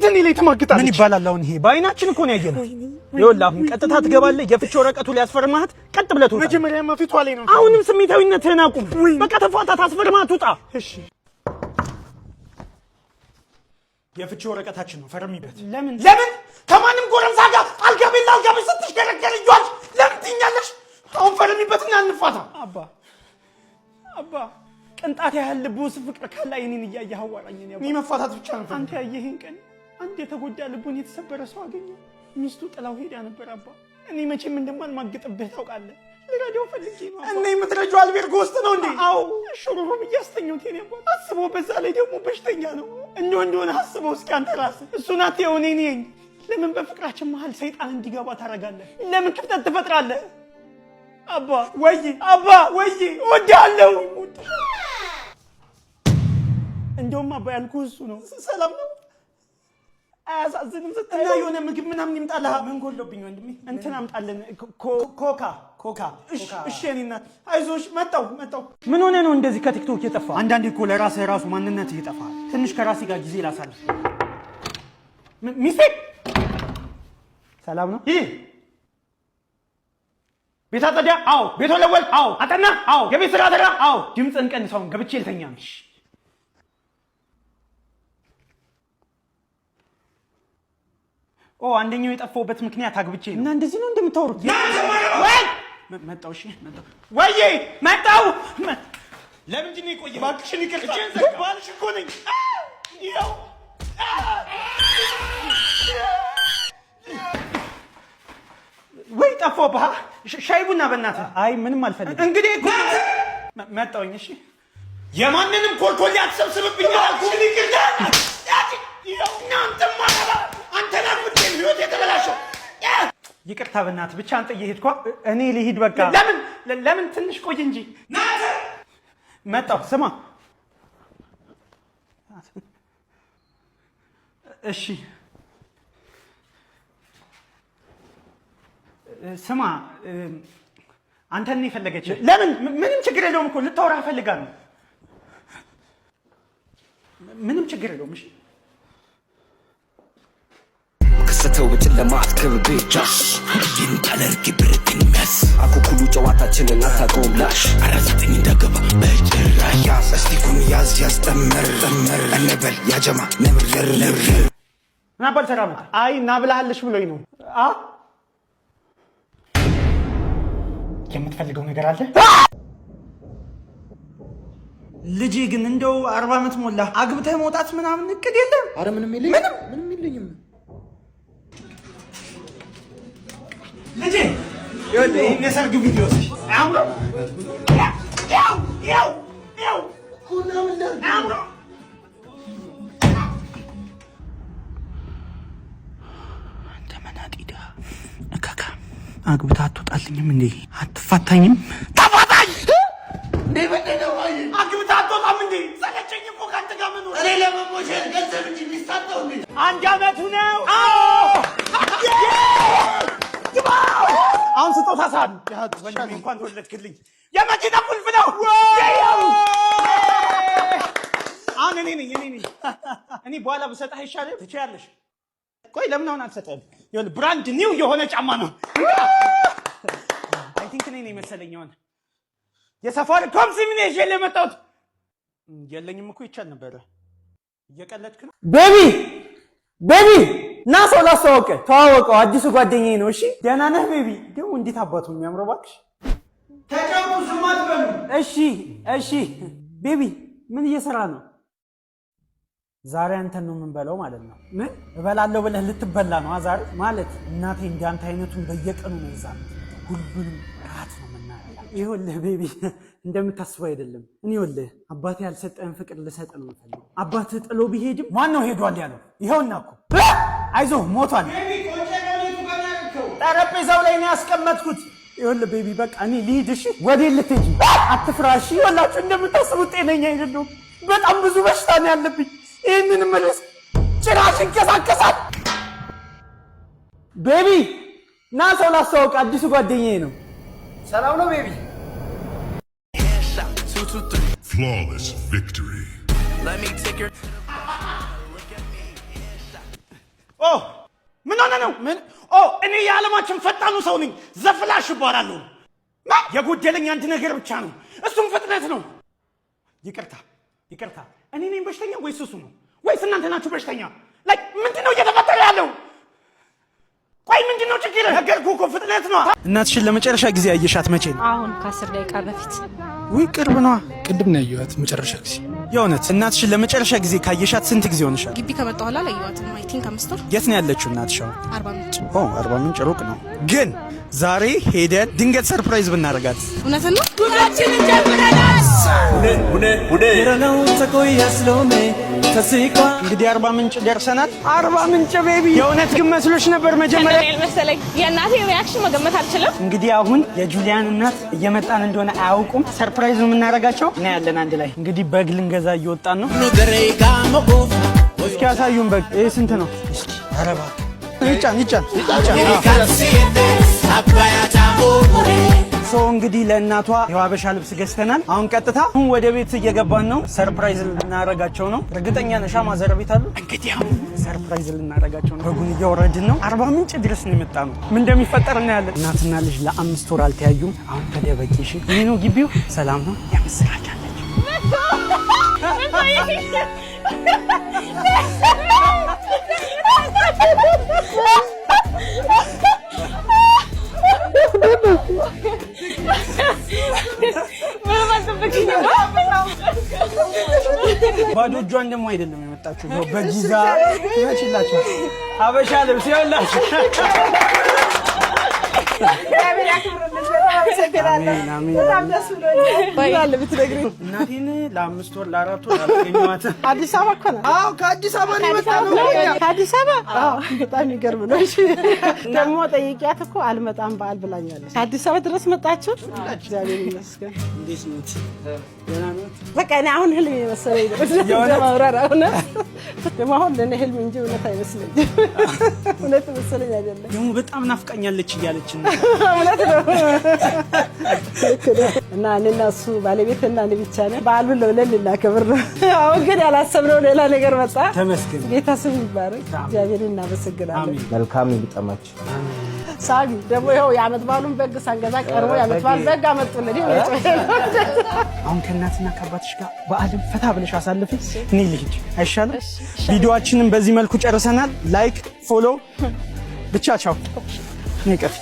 እንዴት እኔ ላይ ተማግጣለች? ምን ይባላል አሁን ይሄ? በአይናችን እኮ ነው ያየነው። ይኸውልህ አሁን ቀጥታ ትገባለህ። የፍቺ ወረቀቱ ሊያስፈርማት ቀጥ ብለህ ትወጣለህ። መጀመሪያማ ፊቷ ላይ ነው። አሁንም ስሜታዊነትህን አቁም። በቃ ተፋታት፣ አስፈርማት፣ ውጣ። እሺ የፍቺ ወረቀታችን ነው፣ ፈርሚበት። ለምን ከማንም ጎረምሳ ጋር አልጋ ቤት ስትሽከረከር ይዟል። ለምን ትይኛለሽ? አሁን ፈርሚበትና እንፋታ። አባ ቅንጣት ያህል ልብ ውስጥ ፍቅር ካለ እኔን እያየህ አዋራኝ። እኔ መፋታት ብቻ ነው። አንተ ያየህን ቀን አንድ የተጎዳ ልቡን የተሰበረ ሰው አገኘ። ሚስቱ ጥላው ሄዳ ነበር። አባ እኔ መቼም እንደማልማግጥብህ ታውቃለህ። ልረዳው ፈልጌ ነው። እኔ የምትረጂው አልቤርጎ ውስጥ ነው እንዴ? አዎ ሹሩሩ ብዬ አስተኛሁት። የኔ አባ አስበው፣ በዛ ላይ ደግሞ በሽተኛ ነው። እንደሆነ አስበው እስኪ አንተ ራስህ። እሱን አትየው፣ እኔ ነኝ። ለምን በፍቅራችን መሀል ሰይጣን እንዲገባ ታደርጋለህ? ለምን ክፍተት ትፈጥራለህ? አባ ወይ እወድሃለሁ። እንደውም አባ ያልኩህ እሱ ነው። ሰላም ነው? አያሳዝንም? ስታይ የሆነ ምግብ ምናምን ይምጣልህ። ምን ጎሎብኝ ወንድሜ? እንትን አምጣልን። ኮካ። እሺ የኔ እናት አይዞሽ። መጣሁ። ምን ሆነ ነው እንደዚህ ከቲክቶክ የጠፋ? አንዳንዴ እኮ ለራስህ ራሱ ማንነት ይጠፋል። ትንሽ ከራሴ ጋር ጊዜ ላሳልፍ። ሚስቴ ሰላም ነው? ይህ ቤት አጸዳ? አዎ። ቤት ወለወል? አዎ። አጠና? አዎ። የቤት ስራ ተራ? አዎ። ድምፅህን ቀንሰውን ገብቼ ልተኛ ነው። አንደኛው የጠፋውበት ምክንያት አግብቼ ነው። እና እንደዚህ ነው እንደምታወሩት? መጣው። እሺ መጣው። ለምንድን ነው የቆየው? እባክሽን ይቅርታ። ባልሽ እኮ ነኝ። ይኸው ወይ ጠፋብህ? ሻይ ቡና በእናትህ። አይ ምንም አልፈልግም። እንግዲህ እኮ መጣሁኝ። እሺ የማንንም ኮልኮሌ አትሰብስብብኝ አልኩህ። ይቅርታ። ይኸው እናንተ ማረባ አንተ ናፍቄ ህይወት የተበላሸው። ይቅርታ በእናትህ ብቻ አንተ እየሄድኳ እኔ ልሂድ በቃ። ለምን ትንሽ ቆይ እንጂ። መጣሁ። ስማ እሺ ስማ አንተን ነው የፈለገች። ለምን? ምንም ችግር የለውም እኮ ልታወራ ፈልጋ ነው። ምንም ችግር የለውም። እሺ ከስተው በጨለማ አትከብቤ ጃሽ ይንጠለርግ ብርቅን ሚያስ አኩኩሉ ጨዋታችንን አታውቀውም ላሽ 49 እንዳገባ በጭራሽ እስቲ ኩን ያዝ ጠመር እንበል ያጀማ ነብር ናባል ሰራም። አይ ናብላልሽ ብሎኝ ነው። የምትፈልገው ነገር አለ? ልጄ ግን እንደው 40 ዓመት ሞላ አግብተህ መውጣት ምናምን እቅድ የለም? አረ ምንም የለኝም። ልጄ የሰርግ ቪዲዮ አምሮ አንተ መናጢዳ እካካ አግብተህ አትወጣልኝም እንዴ? አትፋታኝም? ተፋታኝ እንዴ? በደለው አግብተህ አትወጣም እንዴ? ሰለቸኝ እኮ ካንተ ጋር መኖር። እኔ ለመሞሸት ገንዘብ እንጂ ሚስታጣው እንዴ? 1 ዓመቱ ነው። አሁን ስጦታ ሳል ወንድሜ እንኳን ተወለድክልኝ። የመኪና ቁልፍ ነው። አሁን እኔ ነኝ። እኔ በኋላ ብሰጥህ አይሻልም? ትችያለሽ። ቆይ ለምን አሁን አልሰጠህም? ይኸውልህ ብራንድ ኒው የሆነ ጫማ ነው። አይ ቲንክ እኔ ነኝ መሰለኝ። አሁን የሳፋሪኮም ሲም ነው ይዤ የመጣሁት። የለኝም እኮ ይቻል ነበረ። እየቀለድክ ነው? ቤቢ ና ሰው ላስተዋውቅህ። ተዋወቀው፣ አዲሱ ጓደኛዬ ነው። እሺ ደህና ነህ ቤቢ? ደግሞ እንዴት አባቱ የሚያምረው እባክሽ። ተጫውቱ፣ ዝም አትበሉ። እሺ ቤቢ ምን እየሰራ ነው? ዛሬ አንተን ነው የምንበላው ማለት ነው። ምን እበላለሁ ብለህ ልትበላ ነው ዛሬ? ማለት እናቴ እንዳንተ አይነቱን በየቀኑ ነው ይዛ ሁሉንም ራት ነው የምናደርገው። ይኸውልህ ቤቢ እንደምታስበው አይደለም። እኔ ይኸውልህ አባቴ ያልሰጠህን ፍቅር ልሰጥ ነው የምፈልገው። አባትህ ጥሎ ቢሄድም ማን ነው ሄዷል ያለው? ይኸውና እኮ አይዞህ ሞቷል። ጠረጴዛው ላይ ነው ያስቀመጥኩት። ይኸውልህ ቤቢ በቃ እኔ ልሂድ። እሺ ወዴት ልትሄጂ? አትፍራ። እሺ ይኸውላችሁ እንደምታስቡት ጤነኛ አይደለሁም። በጣም ብዙ በሽታ ነው ያለብኝ። ይህንን መለስ ጭራሽ ይንቀሳቀሳል። ቤቢ ና ሰው ላስተዋውቅ፣ አዲሱ ጓደኛዬ ነው። ሰላም ነው ቤቢ? Flawless victory. Let me take your ምን ሆነ ነው? እኔ የዓለማችን ፈጣኑ ሰው ነኝ። ዘፍላሽ እባላለሁ። የጎደለኝ አንድ ነገር ብቻ ነው፣ እሱም ፍጥነት ነው። ይቅርታ፣ እኔ ነኝ በሽተኛ ወይስ እሱ ነው? ወይስ እናንተ ናችሁ በሽተኛ? ምንድን ነው እየተፈጠረ ያለው? ቆይ ምንድን ነው ችግር? ነገርኩህ እኮ ፍጥነት ነው። እናትሽን ለመጨረሻ ጊዜ ያየሻት መቼ ነው? አሁን ከ10 ደቂቃ በፊት። ውይ ቅርብ ነዋ። ቅድም ነው ያየኋት መጨረሻ ጊዜ። የእውነት እናትሽን ለመጨረሻ ጊዜ ካየሻት ስንት ጊዜ ሆነሻል? ግቢ ከመጣሁ በኋላ አላየኋትም። አይ ቲንክ 5 ወር። የት ነው ያለችው እናትሽ? አርባ ምንጭ። አርባ ምንጭ ሩቅ ነው። ግን ዛሬ ሄደን ድንገት ሰርፕራይዝ ብናደርጋት እውነትን ነው? ጉዳችንን ጀምረናል። እንግዲህ አርባ ምንጭ ደርሰናል። አርባ ምንጭ ቤቢ፣ የእውነት ግን መስሎሽ ነበር መጀመሪያ? መሰለኝ። የእናቴ ሪያክሽን መገመት አልችልም። እንግዲህ አሁን የጁሊያን እናት እየመጣን እንደሆነ አያውቁም። ሰርፕራይዝ ነው የምናደርጋቸው እና ያለን አንድ ላይ እንግዲህ በግ ልንገዛ እየወጣን ነው። እስኪ ያሳዩን በግ። ይሄ ስንት ነው? እስኪ አረባ ይጫን ሰው እንግዲህ ለእናቷ የሀበሻ ልብስ ገዝተናል። አሁን ቀጥታ ወደ ቤት እየገባን ነው። ሰርፕራይዝ ልናረጋቸው ነው። እርግጠኛ ነሻ ማዘር ቤት አሉ? እንግዲህ አሁን ሰርፕራይዝ ልናረጋቸው ነው። በጉን እያወረድን ነው። አርባ ምንጭ ድረስ ነው የመጣ ነው። ምን እንደሚፈጠር እናያለን። እናትና ልጅ ለ5 ወር አልተያዩም። አሁን ተደበቂ። እሺ ይህ ነው ግቢው። ሰላም ነው። የምስራች አለች። ባዶ እጇን ደግሞ አይደለም የመጣችሁ። በጊዛ ይችላችሁ ሀበሻ ልብስ ይኸውላችሁ። እናቴን ለ5 ወር ለ4 ወር አላገኘኋትም። አዲስ አበባ እኮ ነው። አዎ ከአዲስ አበባ ነው የመጣነው። ከአዲስ አበባ? አዎ በጣም ይገርም ነው። እሺ ደግሞ ጠይቂያት እኮ አልመጣም በዓል ብላኛለች። ከአዲስ አበባ ድረስ መጣችሁ? እግዚአብሔር ይመስገን። እንዴት ነው? በቃ እኔ አሁን ህልም የመሰለኝ ነው። ማውራራ እውነት ደግሞ አሁን ለእኔ ህልም እንጂ እውነት አይመስለኝም። እውነት መሰለኝ አይደለም። ደግሞ በጣም ናፍቃኛለች እያለች ነው። እውነት ነው። እና እኔና እሱ ባለቤትና እኔ ብቻ ነን። በዓሉን ለብለን ልናከብር ነው። አሁን ግን ያላሰብነው ሌላ ነገር መጣ። ተመስገን። ጌታ ስም ይባረክ። እግዚአብሔር እናመሰግናለን። መልካም ይግጠማችሁ። ሳሚ ደግሞ ይኸው የዓመት በዓሉን በግ ሳንገዛ ቀርቦ የዓመት በዓል በግ አመጡልን። አሁን ከእናትና ከአባትሽ ጋር በዓልን ፈታ ብለሽ አሳልፊ። እኔ ልሂድ አይሻልም? ቪዲዮአችንን በዚህ መልኩ ጨርሰናል። ላይክ ፎሎ ብቻ ቻው። እኔ ቀፊ